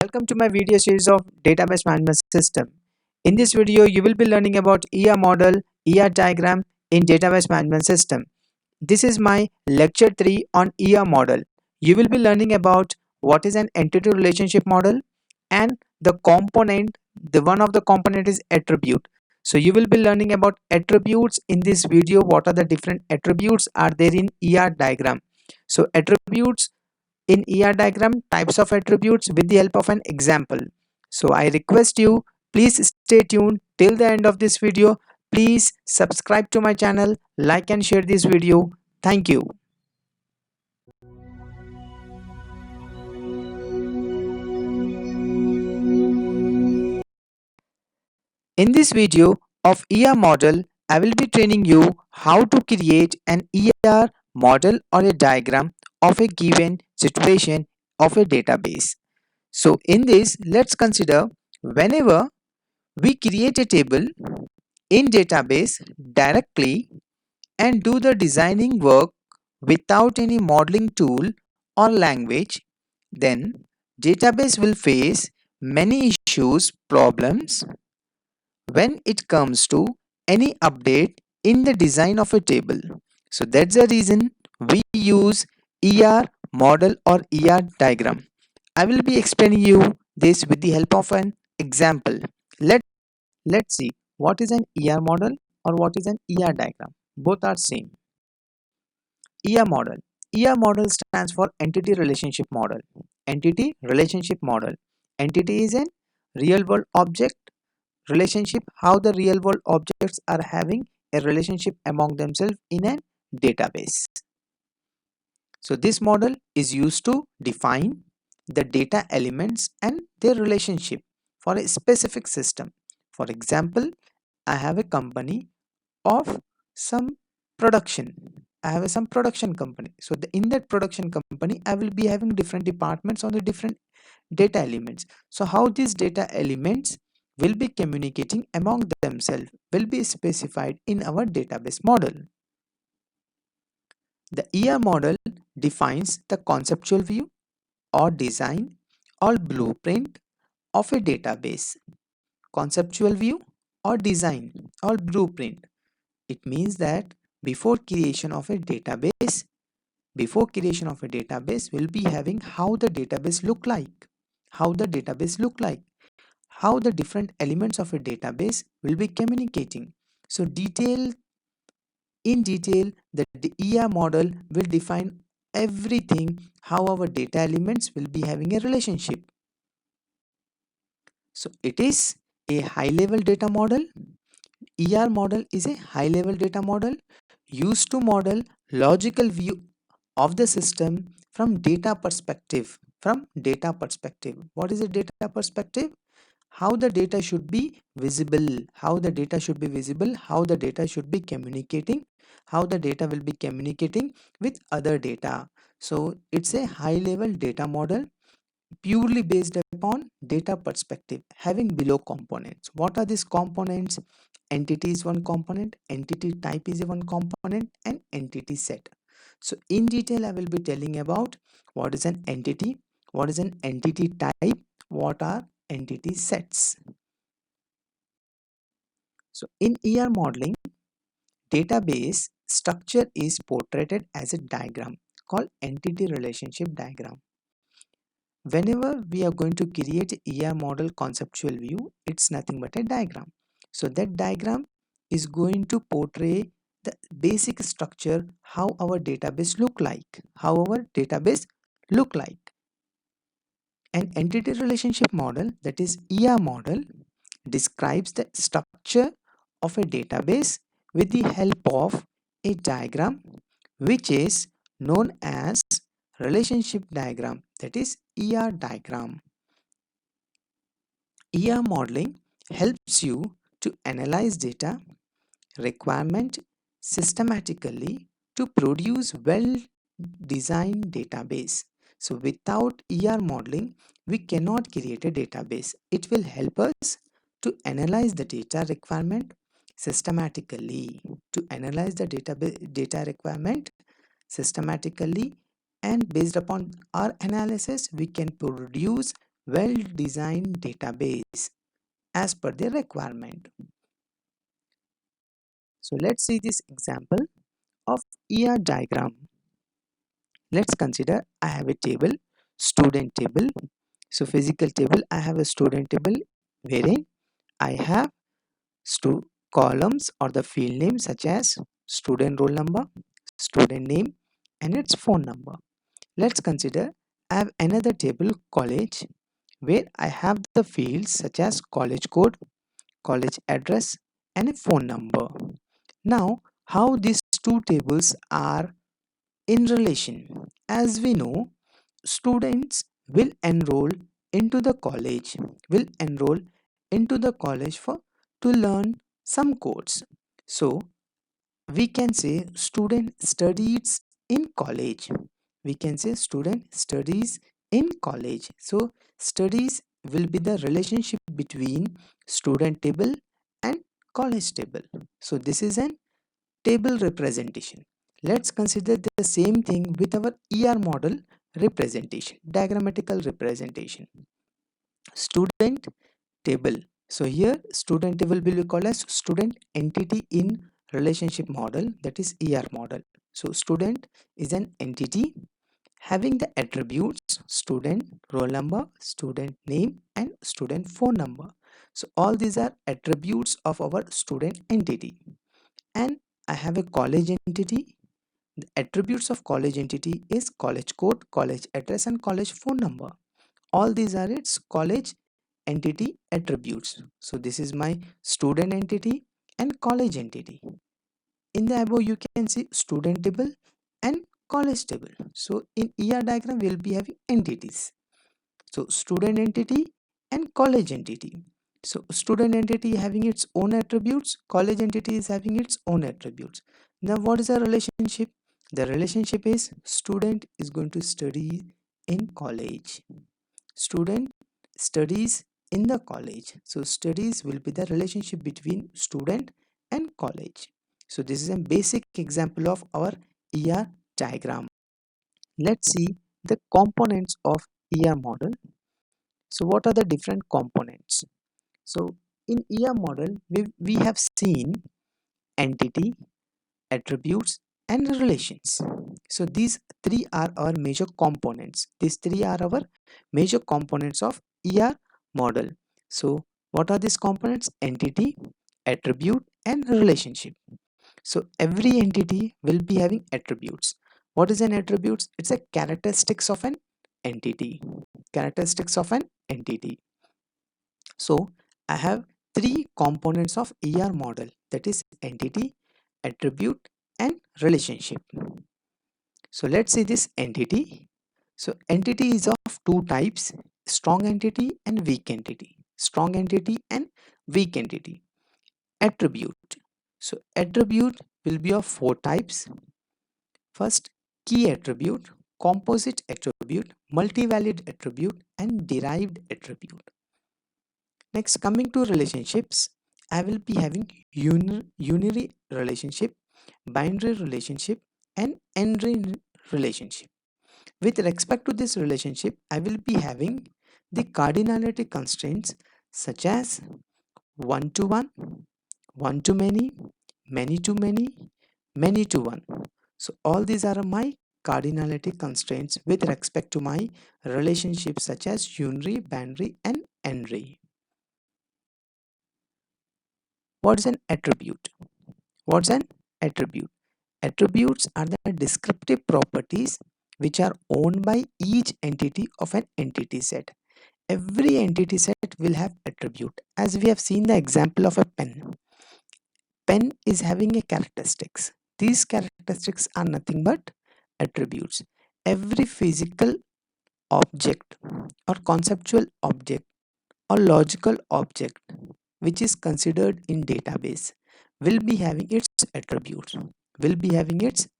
Welcome to my video series of database management system. In this video, you will be learning about ER model, ER diagram in database management system. This is my lecture 3 on ER model. You will be learning about what is an entity relationship model and the component. The one of the component is attribute. So you will be learning about attributes in this video. What are the different attributes are there in ER diagram? So attributes in ER diagram, types of attributes with the help of an example. So I request you, please stay tuned till the end of this video. Please subscribe to my channel, like and share this video. Thank you. In this video of ER model, I will be training you how to create an ER model or a diagram of a given situation of a database. So in this, let's consider whenever we create a table in database directly and do the designing work without any modeling tool or language, then database will face many issues, problems when it comes to any update in the design of a table. So that's the reason we use ER model or ER diagram. I will be explaining you this with the help of an example. Let's see what is an ER model or what is an ER diagram. Both are same. ER model. ER model stands for entity relationship model. Entity relationship model. Entity is a real world object relationship, how the real world objects are having a relationship among themselves in a database. So this model is used to define the data elements and their relationship for a specific system. For example, I have a company of some production. I have some production company. So in that production company, I will be having different departments on the different data elements. So how these data elements will be communicating among themselves will be specified in our database model. The ER model defines the conceptual view or design or blueprint of a database. Conceptual view or design or blueprint. It means that before creation of a database, we'll be having how the database look like, how the different elements of a database will be communicating. So in detail, the ER model will define everything, how our data elements will be having a relationship. So it is a high level data model. ER model is a high level data model used to model logical view of the system from data perspective. What is a data perspective? How the data should be visible, how the data should be communicating, how the data will be communicating with other data. So it's a high level data model purely based upon data perspective, having below components. What are these components? Entity is one component, entity type is one component, and entity set. So in detail, I will be telling about what is an entity, what is an entity type, what are entity sets. So in ER modeling, database structure is portrayed as a diagram called entity relationship diagram. Whenever we are going to create a ER model conceptual view, it's nothing but a diagram. So that diagram is going to portray the basic structure, how our database look like, An entity relationship model, that is ER model, describes the structure of a database with the help of a diagram which is known as relationship diagram, that is ER diagram. ER modeling helps you to analyze data requirement systematically to produce well designed database. So without ER modeling, we cannot create a database. It will help us to analyze the data requirement systematically, and based upon our analysis, we can produce well-designed database as per their requirement. So let's see this example of ER diagram. Let's consider I have a table, student table. So physical table, I have a student table wherein I have columns or the field name such as student roll number, student name and its phone number. Let's consider I have another table college where I have the fields such as college code, college address and a phone number. Now how these two tables are in relation? As we know, students will enroll into the college, will enroll into the college for to learn some course. So we can say student studies in college. We can say student studies in college. So studies will be the relationship between student table and college table. So this is an table representation. Let's consider the same thing with our ER model representation, diagrammatical representation. Student table. So here student table will be called as student entity in relationship model, that is ER model. So student is an entity having the attributes student roll number, student name and student phone number. So all these are attributes of our student entity. And I have a college entity. The attributes of college entity is college code, college address and college phone number. All these are its college entity attributes. So this is my student entity and college entity. In the above you can see student table and college table. So in ER diagram we will be having entities. So student entity and college entity. So student entity having its own attributes, college entity is having its own attributes. Now what is the relationship? The relationship is student is going to study in college. Student studies in the college. So studies will be the relationship between student and college. So this is a basic example of our ER diagram. Let's see the components of ER model. So what are the different components? So in ER model, we have seen entity, attributes and relations. So these three are our major components. These three are our major components of ER model. So what are these components? Entity, attribute and relationship. So every entity will be having attributes. What is an attribute? It's a characteristics of an entity. Characteristics of an entity. So I have three components of ER model, that is entity, attribute and relationship. So let's see this entity. So entity is of two types, strong entity and weak entity. Strong entity and weak entity. Attribute. So attribute will be of four types. First, key attribute, composite attribute, multivalued attribute and derived attribute. Next, coming to relationships, I will be having unary relationship, binary relationship and n-ray relationship. With respect to this relationship, I will be having the cardinality constraints such as one to one, one to many to many to one. So all these are my cardinality constraints with respect to my relationships such as unary, binary and n-ray. What is an attribute? What's an attribute? Attributes are the descriptive properties which are owned by each entity of an entity set. Every entity set will have attribute. As we have seen the example of a pen. Pen is having a characteristics. These characteristics are nothing but attributes. Every physical object or conceptual object or logical object which is considered in database will be having its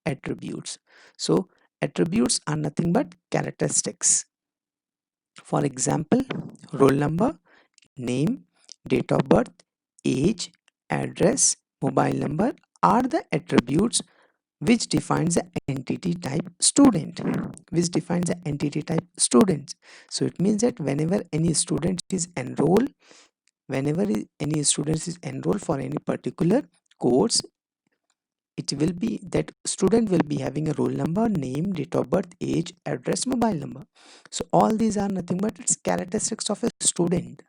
attributes, so attributes are nothing but characteristics. For example, roll number, name, date of birth, age, address, mobile number are the attributes which defines the entity type student, which defines the entity type students. So it means that whenever any student is enrolled, any student is enrolled for any particular course, it will be that student will be having a roll number, name, date of birth, age, address, mobile number. So all these are nothing but it's characteristics of a student.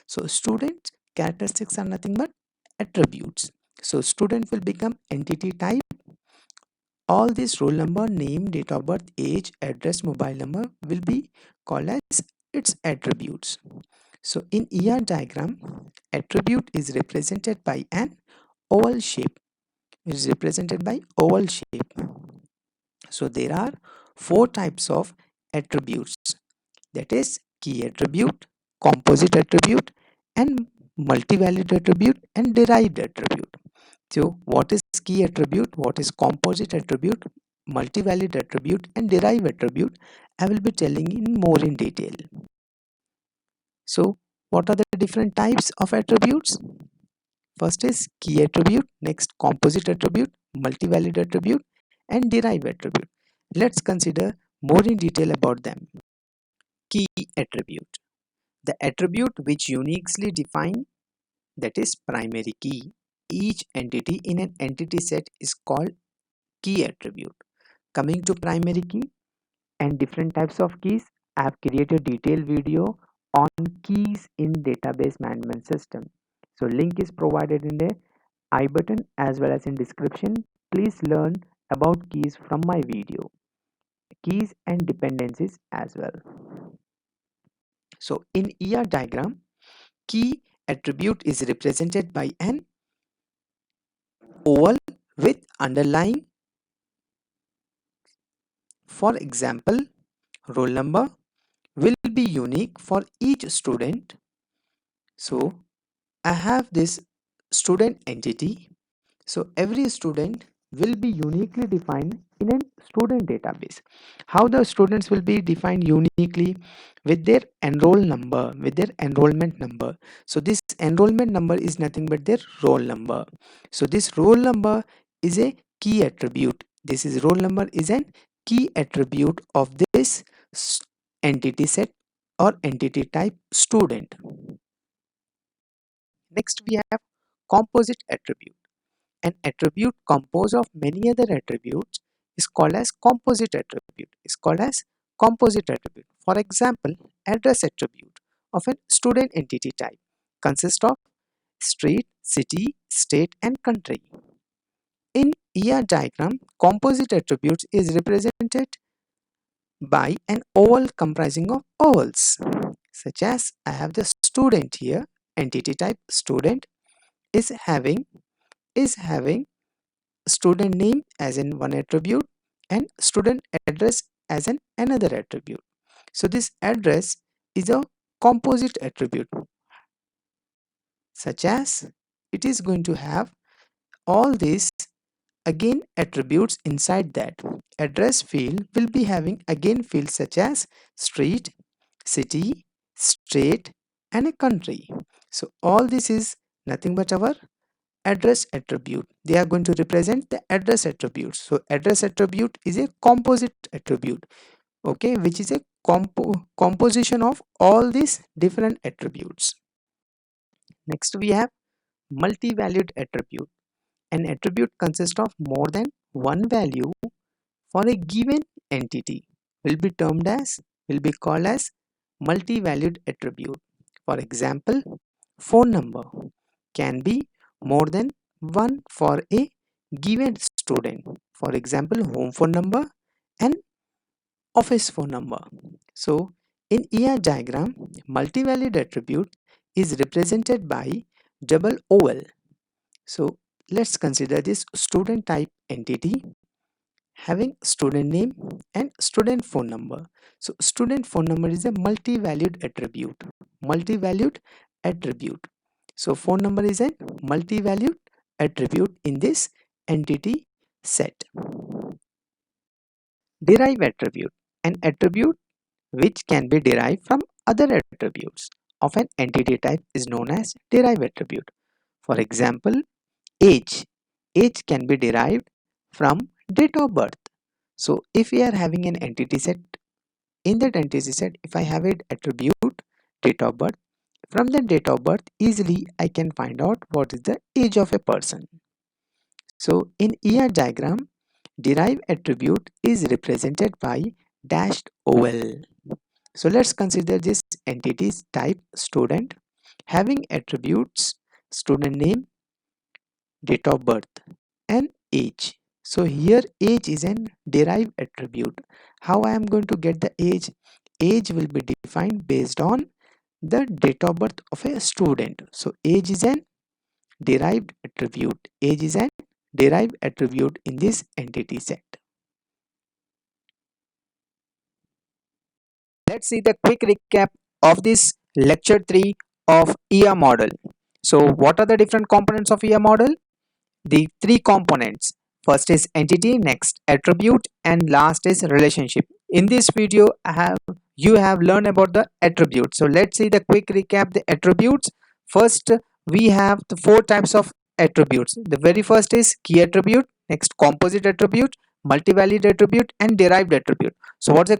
So student characteristics are nothing but attributes. So student will become entity type. All these roll number, name, date of birth, age, address, mobile number will be called as its attributes. So in ER diagram, attribute is represented by an oval shape. It is represented by oval shape. So there are four types of attributes, that is key attribute, composite attribute, and multivalued attribute and derived attribute. So what is key attribute, what is composite attribute, multivalued attribute and derived attribute, I will be telling in more in detail. So what are the different types of attributes? First is key attribute, next composite attribute, multivalued attribute and derived attribute. Let's consider more in detail about them. Key attribute. The attribute which uniquely define, that is primary key, each entity in an entity set is called key attribute. Coming to primary key and different types of keys, I have created a detailed video on keys in database management system. So link is provided in the I button as well as in description. Please learn about keys from my video, keys and dependencies as well. So in ER diagram, key attribute is represented by an oval with underlying. For example, roll number will be unique for each student. So I have this student entity. So every student will be uniquely defined in a student database. How the students will be defined uniquely? With their enroll number, with their enrollment number. So this enrollment number is nothing but their roll number. So this roll number is a key attribute. This is roll number is an key attribute of this entity set or entity type student. Next we have composite attribute. An attribute composed of many other attributes is called as composite attribute. Is called as composite attribute. For example, address attribute of a student entity type consists of street, city, state, and country. In ER diagram, composite attributes is represented by an oval comprising of ovals, such as I have the student here, entity type student is having student name as in one attribute and student address as an another attribute. So this address is a composite attribute, such as it is going to have all these again attributes inside that. Address field will be having again fields such as street, city, state and a country. So all this is nothing but our address attribute. They are going to represent the address attribute. So address attribute is a composite attribute, okay, which is a composition of all these different attributes. Next we have multi-valued attribute. An attribute consists of more than one value for a given entity will be called as multi-valued attribute. For example, phone number can be more than one for a given student. For example, home phone number and office phone number. So in ER diagram, multi-valued attribute is represented by double oval. So let's consider this student type entity having student name and student phone number. So student phone number is a multi-valued attribute. Multi-valued attribute. So phone number is a multi-valued attribute in this entity set. Derive attribute. An attribute which can be derived from other attributes of an entity type is known as derived attribute. For example, age. Age can be derived from date of birth. So if we are having an entity set, in that entity set, if I have an attribute date of birth, from the date of birth easily I can find out what is the age of a person. So in ER diagram, derived attribute is represented by dashed oval. So let's consider this entities type student having attributes student name, date of birth and age. So here age is an derived attribute. How I am going to get the age? Age will be defined based on the date of birth of a student. So age is an derived attribute. Age is an derived attribute in this entity set. Let's see the quick recap of this lecture 3 of ER model. So what are the different components of ER model? The three components. First is entity, next attribute, and last is relationship. In this video, you have learned about the attributes. So let's see the quick recap the attributes. First, we have the four types of attributes. The very first is key attribute, next composite attribute, multivalued attribute, and derived attribute. So what's a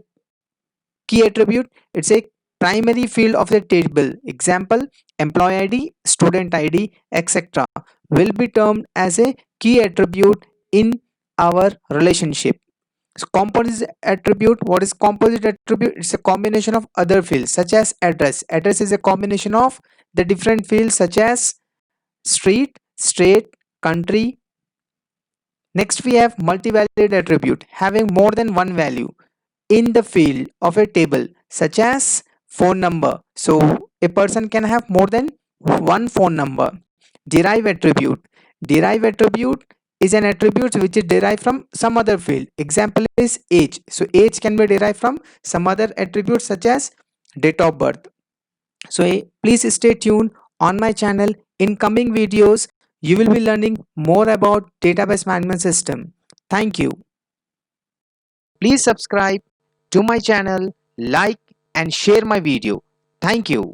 key attribute? It's a primary field of the table. Example, employee ID, student ID, etc. will be termed as a key attribute in our relationship. So composite attribute, what is composite attribute? It's a combination of other fields such as address. Address is a combination of the different fields such as street, state, country. Next we have multivalued attribute having more than one value in the field of a table such as phone number. So a person can have more than one phone number. Derive attribute. Derive attribute is an attribute which is derived from some other field. Example is age. So age can be derived from some other attribute such as date of birth. So please stay tuned on my channel. In coming videos, you will be learning more about database management system. Thank you. Please subscribe to my channel, like and share my video. Thank you.